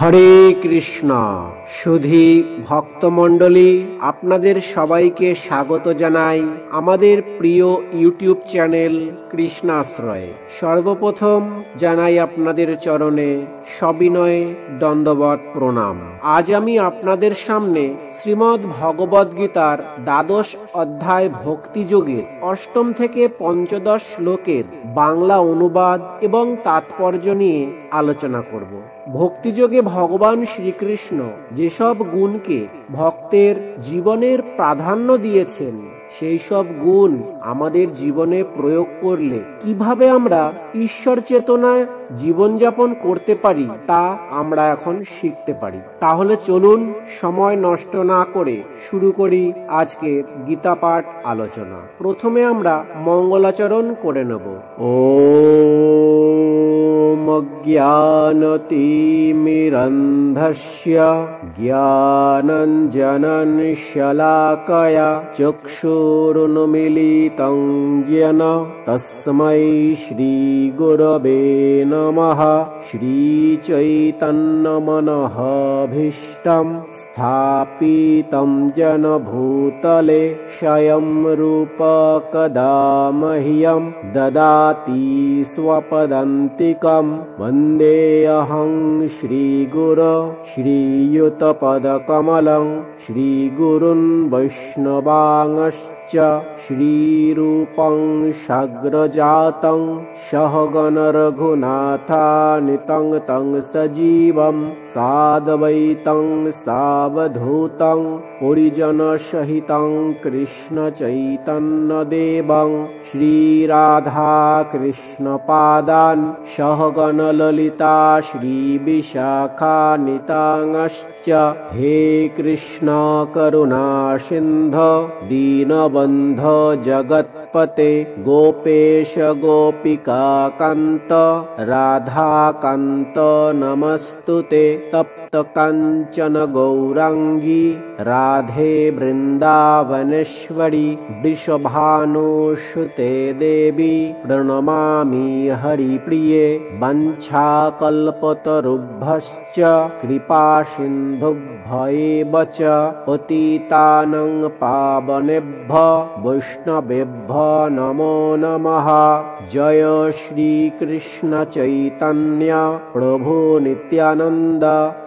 হরে কৃষ্ণ সুধী ভক্তমণ্ডলী, আপনাদের সবাইকে স্বাগত জানাই আমাদের প্রিয় ইউটিউব চ্যানেল কৃষ্ণাশ্রয়। সর্বপ্রথম জানাই আপনাদের চরণে সবিনয়ে দণ্ডবৎ প্রণাম। আজ আমি আপনাদের সামনে শ্রীমদ্ ভগবদ গীতার দ্বাদশ অধ্যায় ভক্তিযোগের অষ্টম থেকে পঞ্চদশ শ্লোকের বাংলা অনুবাদ এবং তাৎপর্য নিয়ে আলোচনা করব। ভক্তিযোগে ভগবান শ্রীকৃষ্ণ যেসব গুণকে ভক্তের জীবনের প্রাধান্য দিয়েছেন, সেই সব গুণ আমাদের জীবনে প্রয়োগ করলে কিভাবে আমরা ঈশ্বর চেতনায় জীবনযাপন করতে পারি তা আমরা এখন শিখতে পারি। তাহলে চলুন সময় নষ্ট না করে শুরু করি আজকের গীতা পাঠ আলোচনা। প্রথমে আমরা মঙ্গলাচরণ করে নেব। ওম অজ্ঞানতিমিরন্ধস্য জ্ঞানাঞ্জনং শলাকয়া চক্ষুরুন্মীলিतं জ্ঞান তস্मै শ্রীগুরবে নমঃ। শ্রীচৈতন্যমনঃভীষ্টং স্থাপিतं येन भूतले स्वयं रूप कदा मह्यं ददाति स्वपदान्तिकं। वन्देऽहं श्रीगुरो श्रीयुतपदकमलं श्रीगुरुन् वैष्णवांश्च श्रीरूपं साग्रजातं सहगण रघुनाथान्वितं तं सजीवं साद्वैतं सावधूतं परिजनसहितं कृष्णचैतन्यदेवं श्रीराधाकृष्णपादान् सहगण ललिता श्रीविशाखान्वितांश्च। हे कृष्ण करुणा सिन्धु दीनबन्धो जगत्पते गोपेश गोपिका कान्त राधाकान्त नमस्तुते। तप्त काञ्चन गौराङ्गी राधे वृन्दावनेश्वरी वृषभानुसुते देवी प्रणमामि हरिप्रिये। वाञ्छाकल्पतरुभ्यश्च कृपासिन्धुभ्येव च पतितानां पावनेभ्यो वैष्णवेभ्यो नमो नमः। जय श्री कृष्ण चैतन्य प्रभु नित्यानंद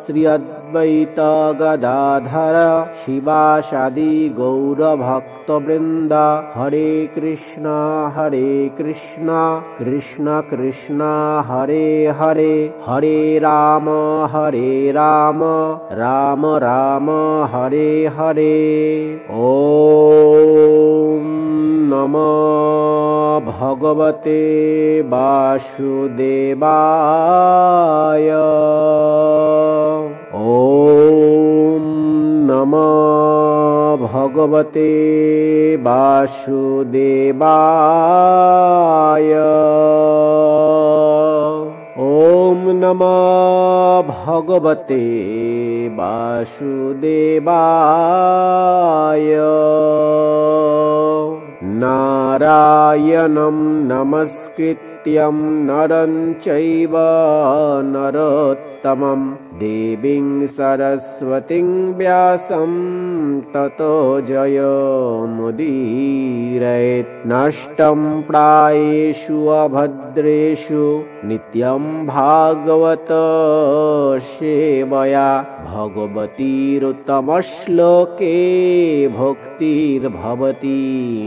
श्री अद्वैत गदाधर शिवासादि गौर भक्तवृंद। हरे कृष्ण कृष्ण कृष्ण हरे हरे, हरे राम राम राम हरे हरे। ओम नमो भगवते वासुदेवाय। ओम नमो भगवते वासुदेवाय। ओम नमो भगवते वासुदेवाय। नारायणं नमस्कृत्यं नरं चैव नरोत्तमं देवीं सरस्वतीं व्यासं ततो जयमुदीरयेत्। नष्टं प्रायेषु अभद्रेषु नित्यं भागवत सेवया भगवतीरुत्तमश्लोके भक्तिर्भवति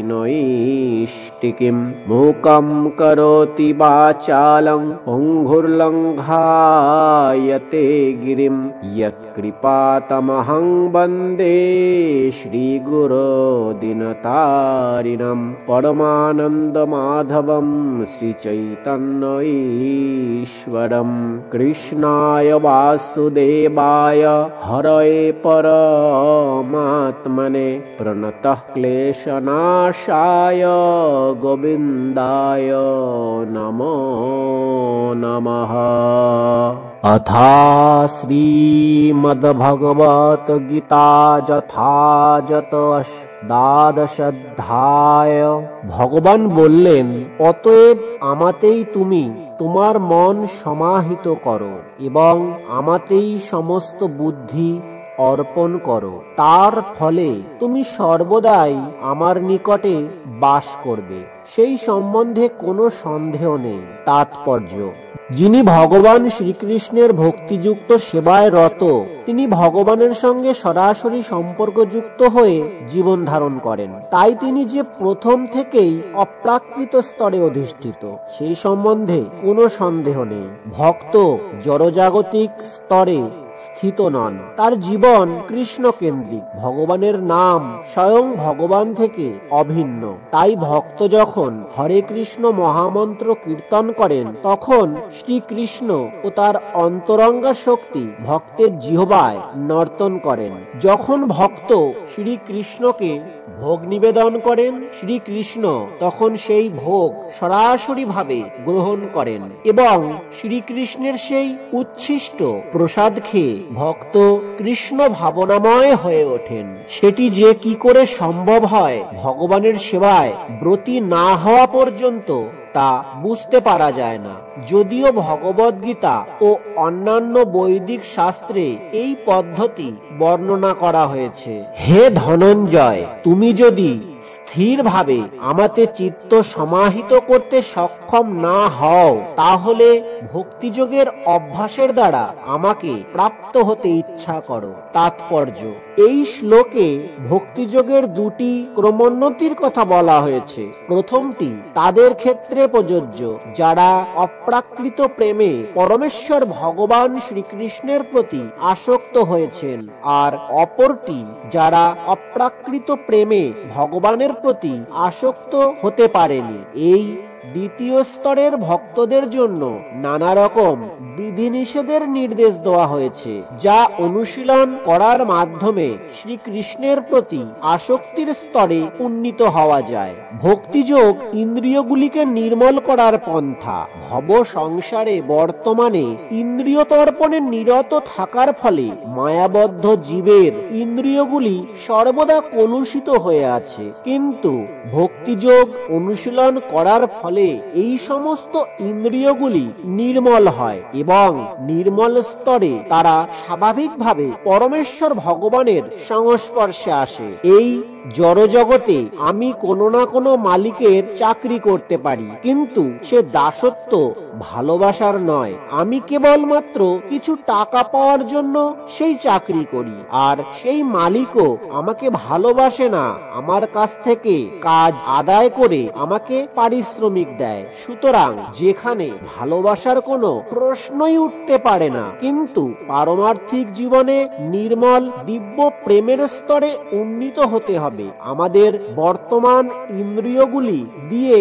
नैष्टिकीं। मूकं करोति वाचालं पङ्गुर्लङ्घायते गिरिं यत्कृपातमहं वन्दे श्रीगुरो दीनतारिणं। परमानन्दमाधवं श्रीचैतन्यईश्वरं। कृष्णाय वासुदेवाय हरये परमात्मने प्रणतः क्लेशनाशाय गोविन्दाय नमो नमः। अथा श्रीमद्भगवद्गीता যথাযথ দ্বাদশ অধ্যায়। ভগবান বললেন, অতএব আমাতেই তুমি তোমার মন সমাহিত করো এবং আমাতেই সমস্ত বুদ্ধি অর্পণ করো। তার ফলে তুমি সর্বদাই আমার নিকটে বাস করবে, সেই সম্বন্ধে কোনো সন্দেহ নেই। তাৎপর্য: যিনি ভগবান শ্রীকৃষ্ণের ভক্তিযুক্ত সেবায় রত, তিনি ভগবানের সঙ্গে সরাসরি সম্পর্কযুক্ত হয়ে জীবন ধারণ করেন। তাই তিনি যে প্রথম থেকেই অপ্রাকৃত স্তরে অধিষ্ঠিত, সেই সম্বন্ধে কোনো সন্দেহ নেই। ভক্ত জড়জাগতিক স্তরে স্থিত নন, তার জীবন কৃষ্ণ কেন্দ্রিক। ভগবানের নাম স্বয়ং ভগবান থেকে অভিন্ন। তাই ভক্ত যখন হরে কৃষ্ণ মহামন্ত্র কীর্তন করেন, তখন শ্রীকৃষ্ণ ও তার অন্তরঙ্গা শক্তি ভক্তের জিহ্বায় নর্তন করেন। যখন ভক্ত শ্রীকৃষ্ণকে ভোগ নিবেদন করেন, শ্রীকৃষ্ণ তখন সেই ভোগ সরাসরি ভাবে গ্রহণ করেন এবং শ্রীকৃষ্ণের সেই উচ্ছিষ্ট প্রসাদ খেয়ে ভক্ত কৃষ্ণ ভাবনাময় হয়ে ওঠেন। সেটি যে কি করে সম্ভব হয় ভগবানের সেবায় ব্রতী না হওয়া পর্যন্ত তা বুঝতে পারা যায় না। যদিও ভগবদ্গীতা ও অন্যান্য বৈদিক শাস্ত্রে এই পদ্ধতি বর্ণনা করা হয়েছে। হে ধনঞ্জয়, তুমি যদি স্থিরভাবে আমাতে চিত্ত সমাহিত করতে সক্ষম না হও, তাহলে ভক্তিযোগের অভ্যাসের দ্বারা আমাকে প্রাপ্ত হতে ইচ্ছা করো। তাৎপর্য: এই শ্লোকে ভক্তিযোগের দুটি ক্রমোন্নতির কথা বলা হয়েছে। প্রথমটি তাদের ক্ষেত্রে প্রযোজ্য যারা অপ্রাকৃত প্রেমে পরমেশ্বর ভগবান শ্রীকৃষ্ণের প্রতি আসক্ত হয়েছেন, আর অপরটি যারা অপ্রাকৃত প্রেমে ভগবানের প্রতি আসক্ত হতে পারেনি। এই দ্বিতীয় স্তরের ভক্তদের জন্য নানা রকম বিধিনিষেধের নির্দেশ দেওয়া হয়েছে, যা অনুশীলন করার মাধ্যমে শ্রীকৃষ্ণের প্রতি আসক্তির স্তরে উন্নীত হওয়া যায়। ভক্তিযোগ ইন্দ্রিয়গুলিকে নির্মল করার পন্থা। ভব সংসারে বর্তমানে ইন্দ্রিয় তর্পণে নিরত থাকার ফলে মায়াবদ্ধ জীবের ইন্দ্রিয়গুলি সর্বদা কলুষিত হয়ে আছে, কিন্তু ভক্তিযোগ অনুশীলন করার ফলে এই সমস্ত ইন্দ্রিয়গুলি নির্মল হয় এবং নির্মল স্তরে তারা স্বাভাবিকভাবে পরমেশ্বর ভগবানের সংস্পর্শে আসে। এই জড়জগতে আমি কোনো না কোনো মালিকের চাকরি করতে পারি, কিন্তু সে দাসত্ব ভালোবাসার নয়। আমি কেবলমাত্র কিছু টাকা পাওয়ার জন্য সেই চাকরি করি, আর সেই মালিকও আমাকে ভালোবাসে না, আমার কাছ থেকে কাজ আদায় করে আমাকে পারিশ্রমিক দেয়। সুতরাং যেখানে ভালোবাসার কোনো প্রশ্নই উঠতে পারে না, কিন্তু পারমার্থিক জীবনে নির্মল দিব্য প্রেমের স্তরে উন্নীত হতে হবে। আমাদের বর্তমান ইন্দ্রিয়গুলি দিয়ে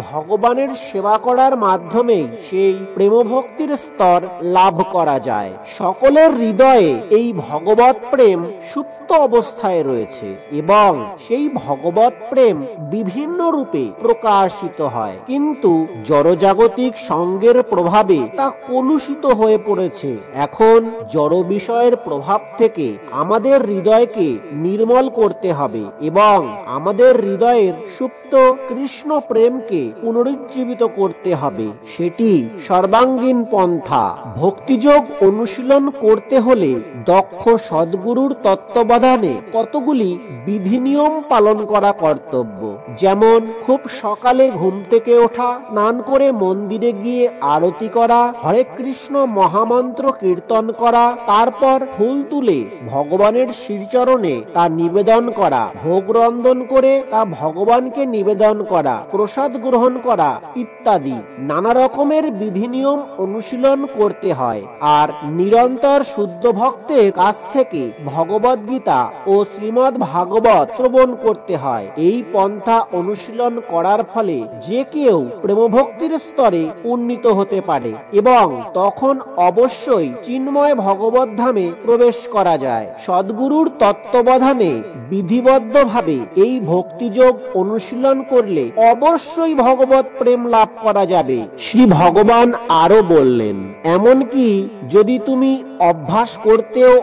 ভগবানের সেবা করার মাধ্যমে সেই প্রেমভক্তির স্তর লাভ করা যায়। সকলের হৃদয়ে এই ভগবৎ প্রেম সুপ্ত অবস্থায় রয়েছে এবং সেই ভগবৎ প্রেম বিভিন্ন রূপে প্রকাশিত হয়, কিন্তু জড়জাগতিক সঙ্গের প্রভাবে তা কলুষিত হয়ে পড়েছে। এখন জড় বিষয়ের প্রভাব থেকে আমাদের হৃদয়কে নির্মল করতে হবে এবং আমাদের হৃদয়ের সুপ্ত কৃষ্ণ প্রেমকে পুনরুজ্জীবিত করতে হবে। সেটি সর্বাঙ্গীন পন্থা। ভক্তিযোগ অনুশীলন করতে হলে দক্ষ সদ্গুরুর তত্ত্বাবধানে কতগুলি বিধিনিয়ম পালন করা কর্তব্য। যেমন খুব সকালে ঘুম থেকে ওঠা, স্নান করে মন্দিরে গিয়ে আরতি করা, হরে কৃষ্ণ মহামন্ত্র কীর্তন করা, তারপর ফুল তুলে ভগবানের শ্রীচরণে তা নিবেদন করা, ভোগ রন্ধন করে তা ভগবানকে নিবেদন করা, প্রসাদ গ্রহণ করা ইত্যাদি নানা রকমের বিধিনিয়ম অনুশীলন করতে হয়। আর নিরন্তর শুদ্ধ ভক্তের কাছ থেকে ভগবদ্গীতা ও শ্রীমদ্ ভাগবত শ্রবণ করতে হয়। এই পন্থা অনুশীলন করার ফলে যে কেউ প্রেমভক্তির স্তরে উন্নীত হতে পারে এবং তখন অবশ্যই চিন্ময় ভগবত ধামে প্রবেশ করা যায়। সদ্গুরুর তত্ত্বাবধানে বিধিবদ্ধভাবে এই ভক্তিযোগ অনুশীলন করলে অবশ্যই ভগবত প্রেম লাভ করা যাবে। শ্রী ভগবান আরো বললেন, এমনকি যদি তুমি অভ্যাস করতেও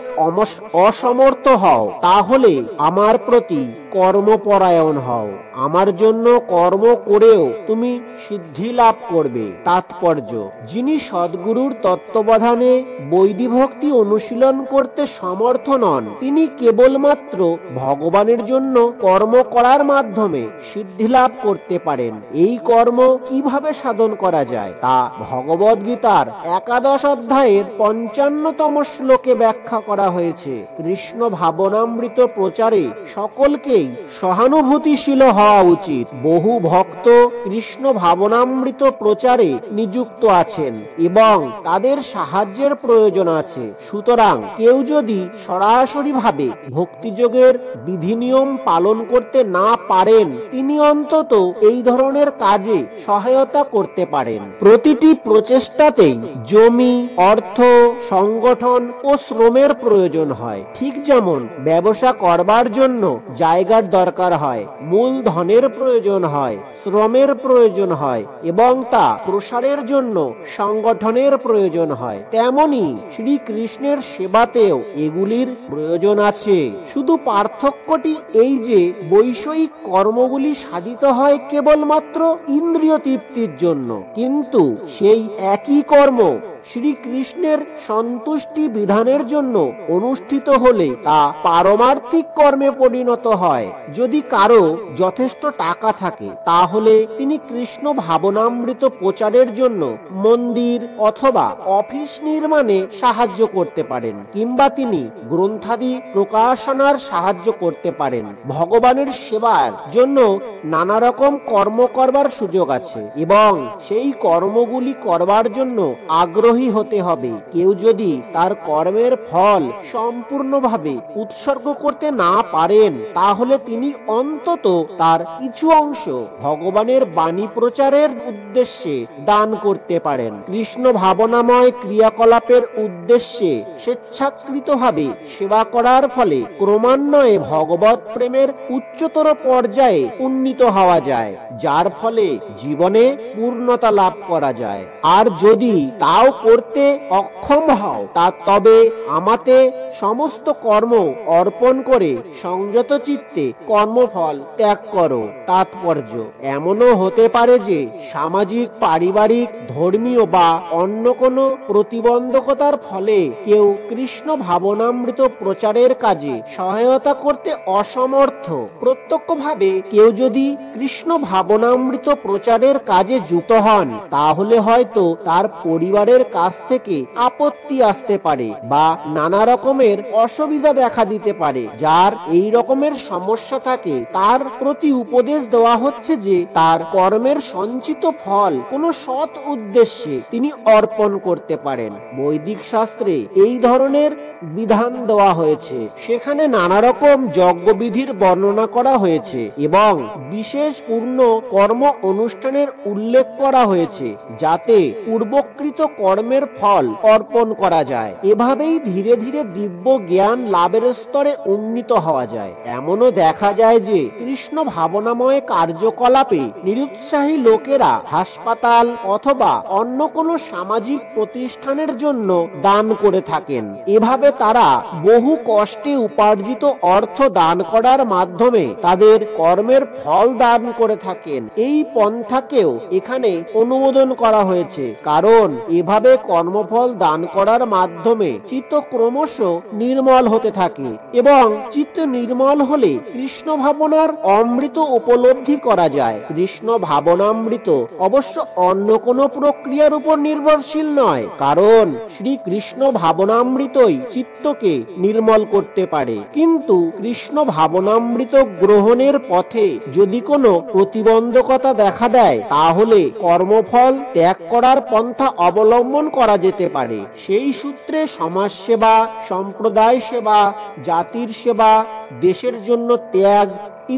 অসমর্থ হও, তাহলে আমার প্রতি কর্মপরায়ণ হও। আমার জন্য কর্ম করেও তুমি সিদ্ধি লাভ করবে। তাৎপর্য: যিনি সদ্গুরুর তত্ত্বাবধানে বৈদিভক্তি অনুশীলন করতে সমর্থ নন, তিনি কেবলমাত্র ভগবানের জন্য কর্ম করার মাধ্যমে সিদ্ধি লাভ করতে পারেন। এই কর্ম কিভাবে সাধন করা যায় তা ভগবদ্গীতার 11 অধ্যায়ের 55তম শ্লোকে ব্যাখ্যা করা হয়েছে। কৃষ্ণ ভাবনামৃত প্রচারে সকলকেই সহানুভূতিশীল হওয়া উচিত। বহু ভক্ত কৃষ্ণ ভাবনামৃত প্রচারে নিযুক্ত আছেন এবং তাদের সাহায্যের প্রয়োজন আছে। সুতরাং কেউ যদি সরাসরি ভাবে ভক্তিযোগের বিধিনিয়ম পালন করতে না পারেন, তিনি অন্তত এই ধরনের কাজে সহায়তা করতে পারেন। প্রতিটি প্রচেষ্টাতেই জমি, অর্থ, সংগঠন ও শ্রমের প্রয়োজন হয়। ঠিক যেমন ব্যবসা করবার জন্য জায়গার দরকার হয়, মূলধনের প্রয়োজন হয়, শ্রমের প্রয়োজন হয় এবং তা প্রসারের জন্য সংগঠনের প্রয়োজন হয়, তেমনি শ্রীকৃষ্ণের সেবাতেও এগুলির প্রয়োজন আছে। শুধু পার্থক্যটি এই যে বৈষয়িক কর্মগুলি সাধিত হয় কেবলমাত্র ইন্দ্রিয় তৃপ্তির জন্য, কিন্তু সেই একই কর্ম শ্রীকৃষ্ণের সন্তুষ্টি বিধানের জন্য অনুষ্ঠিত হলে তা পারমার্থিক কর্মে পরিণত হয়। যদি কারো যথেষ্ট টাকা থাকে, তাহলে তিনি কৃষ্ণ ভাবনামৃত প্রচারের জন্য মন্দির অথবা অফিস নির্মাণে সাহায্য করতে পারেন, কিংবা তিনি গ্রন্থাদি প্রকাশনার সাহায্য করতে পারেন। ভগবানের সেবার জন্য নানা রকম কর্ম করবার সুযোগ আছে এবং সেই কর্মগুলি করবার জন্য আগ্রহী হতে হবে। কেউ যদি তার কর্মের ফল সম্পূর্ণভাবে উৎসর্গ করতে না পারেন, তাহলে তিনি অন্তত তার কিছু অংশ ভগবানের বাণী প্রচারের উদ্দেশ্যে দান করতে পারেন। কৃষ্ণ ভাবনাময় ক্রিয়াকলাপের উদ্দেশ্যে স্বেচ্ছাকৃতভাবে সেবা করার ফলে ক্রমান্বয়ে ভগবত প্রেমের উচ্চতর পর্যায়ে উন্নীত হওয়া যায়, যার ফলে জীবনে পূর্ণতা লাভ করা যায়। আর যদি তাও করতে অক্ষম হও, তবে আমাতে সমস্ত কর্ম অর্পণ করে সংযত চিত্তে কর্মফল ত্যাগ করো। তাৎপর্য: এমনও হতে পারে যে সামাজিক, পারিবারিক, ধর্মীয় বা অন্য কোনো প্রতিবন্ধকতার ফলে কেউ কৃষ্ণ ভাবনামৃত প্রচারের কাজে সহায়তা করতে অসমর্থ। প্রত্যক্ষভাবে কেউ যদি কৃষ্ণ ভাবনামৃত প্রচারের কাজে যুক্ত হন, তাহলে হয়তো তার পরিবারের কাছ থেকে আপত্তি আসতে পারে বা নানা রকমের অসুবিধা দেখা দিতে পারে। যার এই রকমের সমস্যা থাকে, তার প্রতি উপদেশ দেওয়া হচ্ছে যে তার কর্মের সঞ্চিত ফল কোনো সৎ উদ্দেশ্যে তিনি অর্পণ করতে পারেন। বৈদিক শাস্ত্রে এই ধরনের বিধান দেওয়া হয়েছে। সেখানে নানা রকম যজ্ঞবিধির বর্ণনা করা হয়েছে এবং বিশেষ পূর্ণ কর্ম অনুষ্ঠানের উল্লেখ করা হয়েছে, যাতে পূর্বকৃত কর্মের ফল অর্পণ করা যায়। এভাবেই ধীরে ধীরে দিব্য জ্ঞান লাভের স্তরে উন্নীত হওয়া যায়। এমনও দেখা যায় যে কৃষ্ণ ভাবনাময় কার্যকলাপে নিরুৎসাহী লোকেরা হাসপাতাল অথবা অন্য কোনো সামাজিক প্রতিষ্ঠানের জন্য দান করে থাকেন। এভাবে তারা বহু কষ্টে উপার্জিত অর্থ দান করার মাধ্যমে তাদের কর্মের ফল দান করে থাকেন। এই পন্থাকেও এখানে অনুমোদন করা হয়েছে, কারণ এভাবে কর্মফল দান করার মাধ্যমে চিত্ত ক্রমশ নির্মল হতে থাকে এবং চিত্ত নির্মল হলে কৃষ্ণ ভাবনার অমৃত উপলব্ধি করা যায়। কৃষ্ণ ভাবনামৃত অবশ্য অন্য কোনো প্রক্রিয়ার উপর নির্ভরশীল নয়, কারণ শ্রী কৃষ্ণ ভাবনামৃতই চিত্তকে নির্মল করতে পারে। কিন্তু কৃষ্ণ ভাবনামৃত গ্রহণের পথে যদি কোনো প্রতিবন্ধকতা দেখা দেয়, তাহলে কর্মফল ত্যাগ করার পন্থা অবলম্বন করা যেতে পারে। সেই সূত্রে সমাজসেবা, সম্প্রদায় সেবা, জাতির সেবা, দেশের জন্য ত্যাগ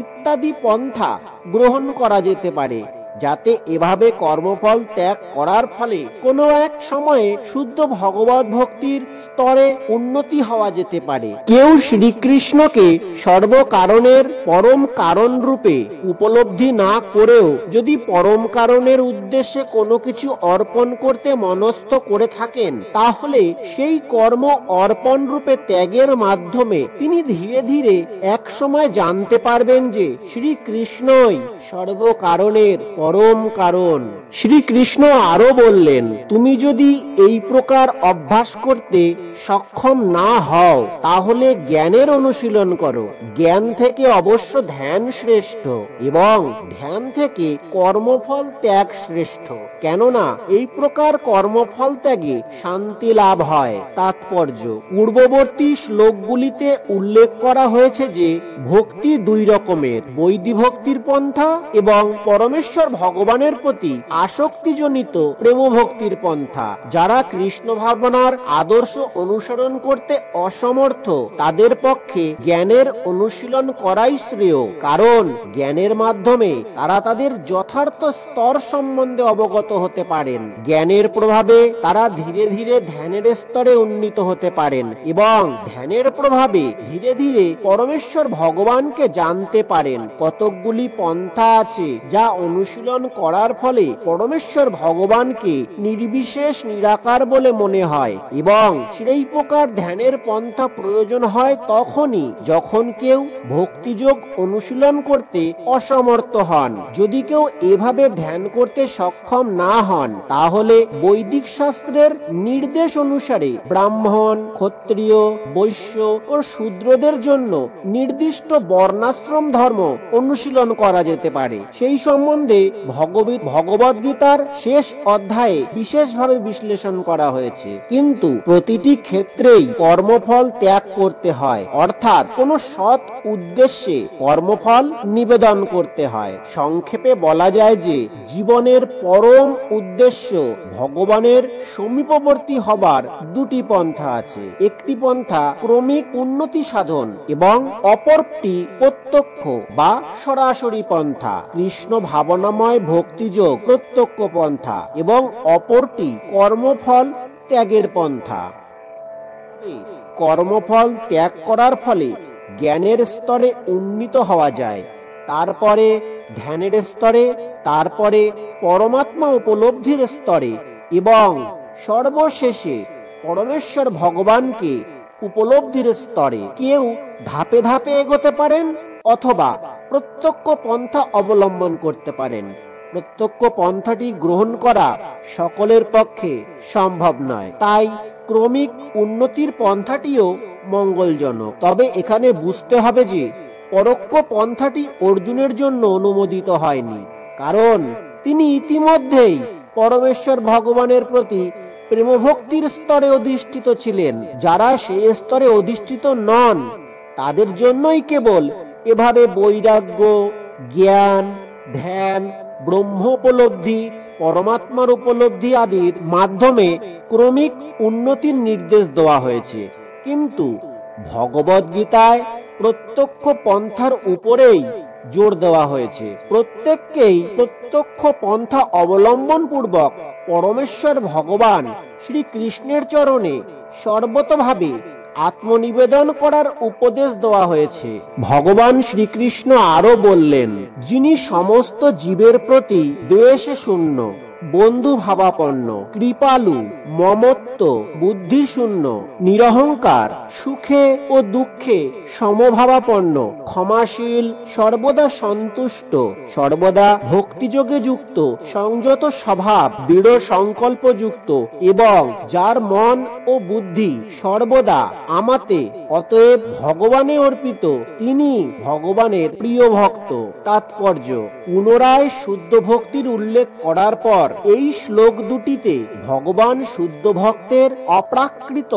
ইত্যাদি পন্থা গ্রহণ করা যেতে পারে, যাতে এভাবে কর্মফল ত্যাগ করার ফলে কোনো এক সময়ে শুদ্ধ ভগবত ভক্তির স্তরে উন্নতি হওয়া যেতে পারে। কেউ শ্রীকৃষ্ণকে সর্বকারণের পরম কারণ রূপে উপলব্ধি না করেও যদি পরম কারণের উদ্দেশ্যে কোনো কিছু অর্পণ করতে মনস্থ করে থাকেন, তাহলে সেই কর্ম অর্পণ রূপে ত্যাগের মাধ্যমে তিনি ধীরে ধীরে এক সময় জানতে পারবেন যে শ্রীকৃষ্ণই সর্বকারণের পরম কারণ। শ্রীকৃষ্ণ আরো বললেন, তুমি যদি এই প্রকার অভ্যাস করতে সক্ষম না হও তাহলে জ্ঞানের অনুশীলন করো। জ্ঞান থেকে অবশ্য ধ্যান শ্রেষ্ঠ এবং ধ্যান থেকে কর্মফল ত্যাগ শ্রেষ্ঠ, কেননা এই প্রকার কর্মফল ত্যাগে শান্তি লাভ হয়। তাৎপর্য: পূর্ববর্তী শ্লোকগুলিতে উল্লেখ করা হয়েছে যে ভক্তি দুই রকমের, বৈদিক ভক্তির পন্থা এবং পরমেশ্বর ভগবানের প্রতি আসক্তিজনিত প্রেম ভক্তির পন্থা। যারা কৃষ্ণ ভাবনার আদর্শ অনুসরণ করতে অসমর্থ তাদের পক্ষে জ্ঞানের অনুশীলন করাই শ্রেয়, কারণ জ্ঞানের মাধ্যমে তারা তাদের যথার্থ স্তর সম্বন্ধে অবগত হতে পারেন। জ্ঞানের প্রভাবে তারা ধীরে ধীরে ধ্যানের স্তরে উন্নীত হতে পারেন এবং ধ্যানের প্রভাবে ধীরে ধীরে পরমেশ্বর ভগবানকে জানতে পারেন। কতকগুলি পন্থা আছে যা অনুশীলন করার ফলে পরমেশ্বর ভগবানকে নির্বিশেষ নিরাকার বলে মনে হয় এবং সেই প্রকার ধ্যানের পন্থা প্রয়োজন হয় তখনই যখন কেউ ভক্তিযোগ অনুশীলন করতে অসমর্থ হন। যদি কেউ এভাবে ধ্যান করতে সক্ষম না হন তাহলে বৈদিক শাস্ত্রের নির্দেশ অনুসারে ব্রাহ্মণ, ক্ষত্রিয়, বৈশ্য ও শূদ্রদের জন্য নির্দিষ্ট বর্ণাশ্রম ধর্ম অনুশীলন করা যেতে পারে। সেই সম্বন্ধে ভগবদ গীতার শেষ অধ্যায়ে বিশেষভাবে বিশ্লেষণ করা হয়েছে। কিন্তু প্রতিটি ক্ষেত্রেই কর্মফল ত্যাগ করতে হয়, অর্থাৎ কোনো সৎ উদ্দেশ্যে কর্মফল নিবেদন করতে হয়। সংক্ষেপে বলা যায় যে জীবনের পরম উদ্দেশ্য ভগবানের সমীপবর্তী হবার দুটি পন্থা আছে। একটি পন্থা ক্রমিক উন্নতি সাধন এবং অপরটি প্রত্যক্ষ বা সরাসরি পন্থা। কৃষ্ণ ভাবনাময় ভক্তিযোগ প্রত্যক্ষ পন্থা এবং অপরটি কর্মফল ত্যাগের পন্থা। কর্মফল ত্যাগ করার ফলে জ্ঞানের স্তরে উন্নীত হওয়া যায়, তারপরে ধ্যানের স্তরে, তারপরে পরমাত্মা উপলব্ধির স্তরে এবং সর্বশেষে পরমেশ্বর ভগবানকে উপলব্ধির স্তরে। কেউ ধাপে ধাপে এগোতে পারেন অথবা প্রত্যক্ষ পন্থা অবলম্বন করতে পারেন। প্রত্যক্ষ পন্থাটি গ্রহণ করা সকলের পক্ষে সম্ভব নয়, তাই ক্রমিক উন্নতির পন্থাটিও মঙ্গলজনক। তবে এখানে বুঝতে হবে যে পরোক্ষ পন্থাটি অর্জুনের জন্য অনুমোদিত হয়নি, কারণ তিনি ইতিমধ্যেই পরমেশ্বর ভগবানের প্রতি প্রেমভক্তির স্তরে অধিষ্ঠিত ছিলেন। যারা সেই স্তরে অধিষ্ঠিত নন তাদের জন্যই কেবল এভাবে বৈরাগ্য, জ্ঞান, ধ্যান, ব্রহ্ম উপলব্ধি, পরমাত্মার উপলব্ধি আদির মাধ্যমে ক্রমিক উন্নতির নির্দেশ দেওয়া হয়েছে। কিন্তু ভগবদ গীতায় প্রত্যক্ষ পন্থার উপরেই জোর দেওয়া হয়েছে। প্রত্যেককেই প্রত্যক্ষ পন্থা অবলম্বন পূর্বক পরমেশ্বর ভগবান শ্রীকৃষ্ণের চরণে সর্বতভাবে আত্মনিবেদন করার উপদেশ দেওয়া হয়েছে। ভগবান শ্রীকৃষ্ণ আরো বললেন, যিনি সমস্ত জীবের প্রতি দ্বেষে শূন্য, বন্ধু ভাবাপন্ন, কৃপালু, মমত্ব, বুদ্ধি শূন্য, নিরহংকার, সুখে ও দুঃখে সমভাবাপন্ন, ক্ষমাশীল, সর্বদা সন্তুষ্ট, সর্বদা ভক্তিযোগে যুক্ত, সংযত স্বভাব, দৃঢ় সংকল্প যুক্ত এবং যার মন ও বুদ্ধি সর্বদা আমাতে, অতএব ভগবানে অর্পিত, তিনি ভগবানের প্রিয় ভক্ত। তাৎপর্য: পুনরায় শুদ্ধ ভক্তির উল্লেখ করার পর এই শ্লোক দুটিতে ভগবান শুদ্ধ ভক্তের অপ্রাকৃত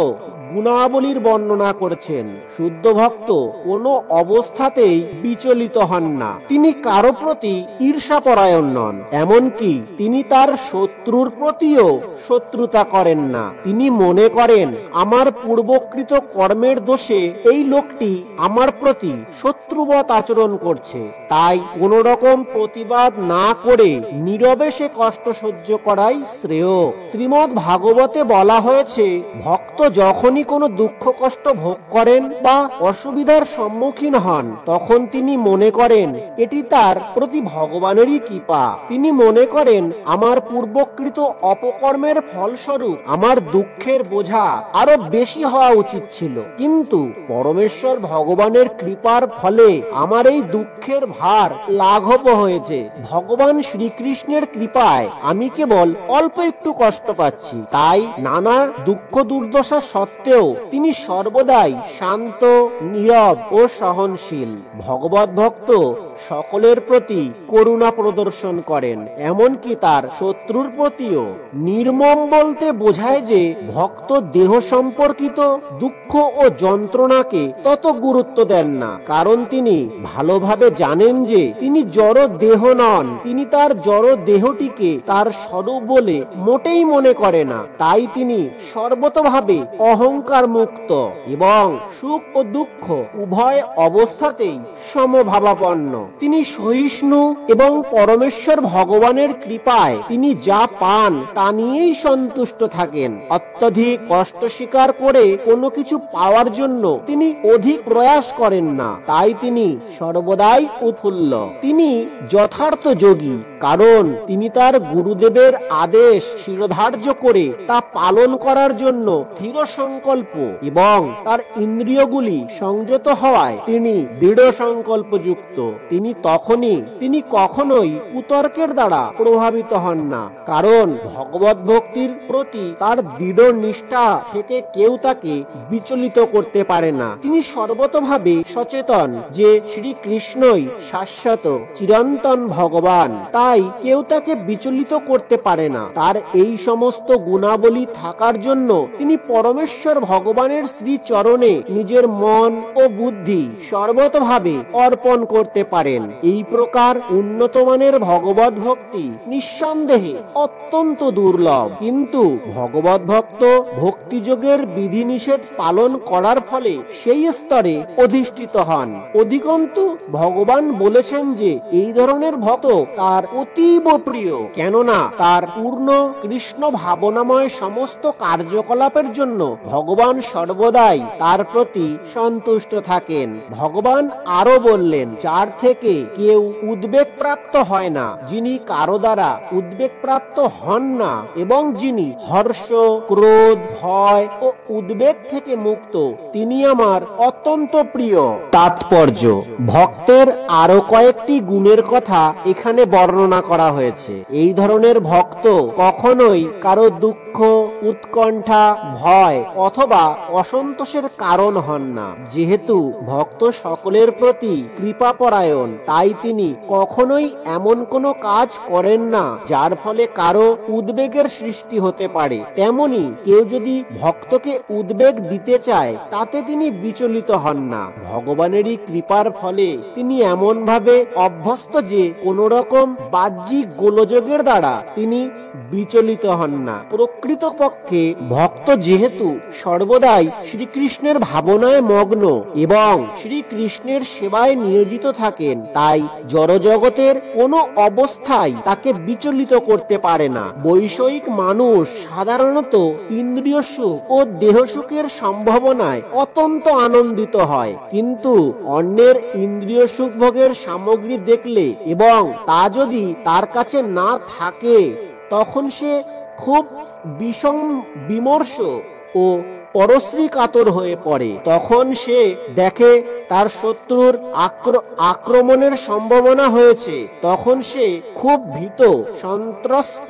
গুণাবলীর বর্ণনা করেছেন। শুদ্ধ ভক্ত কোনো অবস্থাতেই বিচলিত হন না। তিনি কারো প্রতি ঈর্ষাপরায়ণ নন, এমনকি তিনি তার শত্রুর প্রতিও শত্রুতা করেন না। তিনি মনে করেন আমার পূর্বকৃত কর্মের দোষে এই লোকটি আমার প্রতি শত্রুবৎ আচরণ করছে, তাই কোন রকম প্রতিবাদ না করে নীরবে সে কষ্ট সহ্য করাই শ্রেয়। শ্রীমদ্ ভাগবতে বলা হয়েছে, ভক্ত যখনই কোনো দুঃখ কষ্ট ভোগ করেন বা অসুবিধার সম্মুখীন হন, তখন তিনি মনে করেন এটি তার প্রতি ভগবানেরই কৃপা। তিনি মনে করেন আমার পূর্বকৃত অপকর্মের ফলস্বরূপ আমার দুঃখের বোঝা আরো বেশি হওয়া উচিত ছিল, কিন্তু পরমেশ্বর ভগবানের কৃপার ফলে আমার এই দুঃখের ভার লাঘব হয়েছে। ভগবান শ্রীকৃষ্ণের কৃপায় আমি কেবল অল্প একটু কষ্ট পাচ্ছি, তাই নানা দুঃখ দুর্দশা সত্ত্বেও তিনি সর্বদাই শান্ত, নীরব ও সহনশীল। ভগবত ভক্ত সকলের প্রতি করুণা প্রদর্শন করেন, এমনকি তার শত্রুর প্রতিও। নির্মম বলতে বোঝায় যে ভক্ত দেহ সম্পর্কিত দুঃখ ও যন্ত্রণাকে তত গুরুত্ব দেন না, কারণ তিনি ভালোভাবে জানেন যে তিনি জড় দেহ নন। তিনি তার জড় দেহটিকে তার স্বরূপ বলে মোটেই মনে করে না, তাই তিনি সর্বতভাবে অহংকার মুক্ত এবং সুখ ও দুঃখ উভয় অবস্থাতেই সমভাবাপন্ন। তিনি সহিষ্ণু এবং পরমেশ্বর ভগবানের কৃপায় তিনি যা পান তা নিয়েই সন্তুষ্ট থাকেন। অত্যধিক কষ্ট স্বীকার করে কোনো কিছু পাওয়ার জন্য তিনি অধিক প্রয়াস করেন না, তাই তিনি সর্বদাই উৎফুল্ল। তিনি যথার্থ যোগী, কারণ তিনি তার গুরুদেবের আদেশ শিরোধার্য করে তা পালন করার জন্য দৃঢ় সংকল্প এবং তার ইন্দ্রিয়গুলি সংযত হওয়ায় তিনি দৃঢ় সংকল্পযুক্ত। তিনি কখনোই কুতর্কের দ্বারা প্রভাবিত হন না, কারণ ভগবত ভক্তির প্রতি তার দৃঢ় নিষ্ঠা থেকে কেউ তাকে বিচলিত করতে পারে না। তিনি সর্বতভাবে সচেতন যে শ্রীকৃষ্ণই শাশ্বত চিরন্তন ভগবান, তাই কেউ তাকে বিচলিত করতে পারে না। তার এই সমস্ত গুণাবলী থাকার জন্য তিনি পরমেশ্বর ভগবানের শ্রী চরণে নিজের মন ও বুদ্ধি সর্বতভাবে অর্পণ করতে পারেন। এই প্রকার উন্নত মানের ভগবত ভক্তি নিঃসন্দেহে অত্যন্ত দুর্লভ, কিন্তু ভগবত ভক্ত ভক্তিযোগের বিধিনিষেধ পালন করার ফলে সেই স্তরে অধিষ্ঠিত হন। অধিকন্তু ভগবান বলেছেন যে এই ধরনের ভক্ত তার অতীব প্রিয়, কেননা তার পূর্ণ কৃষ্ণ ভাবনাময় সমস্ত কার্যকলাপের জন্য ভগবান সর্বদাই তার প্রতি সন্তুষ্ট থাকেন। ভগবান আরো বললেন, যার থেকে কেউ উদ্বেগ প্রাপ্ত হয় না, যিনি কারো দ্বারা উদ্বেগ প্রাপ্ত হন না এবং যিনি হর্ষ, ক্রোধ, ভয় ও উদ্বেগ থেকে মুক্ত, তিনি আমার অত্যন্ত প্রিয়। তাৎপর্য: ভক্তের আরো কয়েকটি গুণের কথা এখানে বর্ণনা করা হয়েছে। এই ধরনের ভক্ত কখনোই কারো দুঃখ, উৎকণ্ঠা, ভয় অথবা অসন্তোষের কারণ হন না। যেহেতু ভক্ত সকলের প্রতি কৃপাপরায়ণ, তাই তিনি কখনোই এমন কোনো কাজ করেন না যার ফলে কারো উদ্বেগের সৃষ্টি হতে পারে। তেমনি কেউ যদি ভক্তকে উদ্বেগ দিতে চায়, তাতে তিনি বিচলিত হন না। ভগবানেরই কৃপার ফলে তিনি এমন ভাবে অভ্যস্ত যে কোন রকম বাহ্যিক গোলযোগের দ্বারা তিনি বিচলিত হন না। প্রকৃতপক্ষে ভক্ত যেহেতু সর্বদাই শ্রীকৃষ্ণের ভাবনায় মগ্ন এবং শ্রীকৃষ্ণের সেবায় নিয়োজিত থাকেন, তাই জড়জগতের কোনো অবস্থায় তাকে বিচলিত করতে পারে না। বৈষয়িক মানুষ সাধারণত ইন্দ্রিয় সুখ ও দেহ সুখের সম্ভাবনায় অত্যন্ত আনন্দিত হয়, কিন্তু অন্যের ইন্দ্রিয় সুখ ভোগের সামগ্রী দেখলে এবং তা যদি তার কাছে না থাকে, তখন সে খুব বিমর্ষ ও পরশ্রী কাতর হয়ে পড়ে। তখন সে দেখে তার শত্রুর আক্রমণের সম্ভাবনা হয়েছে, তখন সে খুব ভীত সন্ত্রস্ত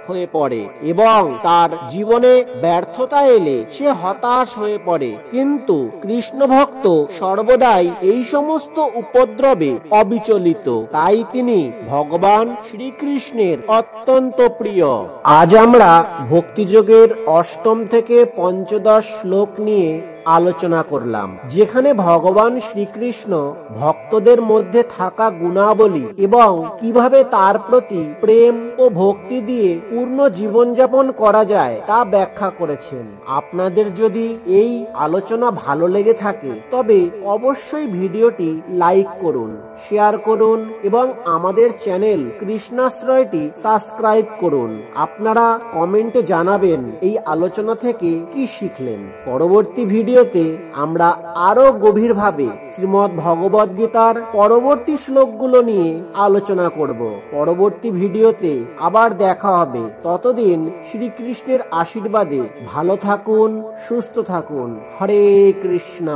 হয়ে পড়ে এবং তার জীবনে ব্যর্থতা এলে সে হতাশ হয়ে পড়ে। কিন্তু কৃষ্ণ ভক্ত সর্বদাই এই সমস্ত উপদ্রবে অবিচলিত, তাই তিনি ভগবান শ্রীকৃষ্ণের অত্যন্ত প্রিয়। আজ আমরা ভক্তিযোগের অষ্টম থেকে পঞ্চদশ শ্লোক নিয়ে আলোচনা করলাম, যেখানে ভগবান শ্রীকৃষ্ণ ভক্তদের মধ্যে থাকা গুণাবলী এবং কিভাবে তার প্রতি প্রেম ও ভক্তি দিয়ে পূর্ণ জীবনযাপন করা যায় তা ব্যাখ্যা করেছেন। আপনাদের যদি এই আলোচনা ভালো লেগে থাকে তবে অবশ্যই ভিডিওটি লাইক করুন, শেয়ার করুন এবং আমাদের চ্যানেল কৃষ্ণাশ্রয়টি সাবস্ক্রাইব করুন। আপনারা কমেন্টে জানাবেন এই আলোচনা থেকে কি শিখলেন। পরবর্তী ভিডিওতে আমরা আরো গভীরভাবে শ্রীমদ্ ভগবদ গীতার পরবর্তী শ্লোকগুলো নিয়ে আলোচনা করব। পরবর্তী ভিডিওতে আবার দেখা হবে। ততদিন শ্রীকৃষ্ণের আশীর্বাদে ভালো থাকুন, সুস্থ থাকুন। হরে কৃষ্ণ।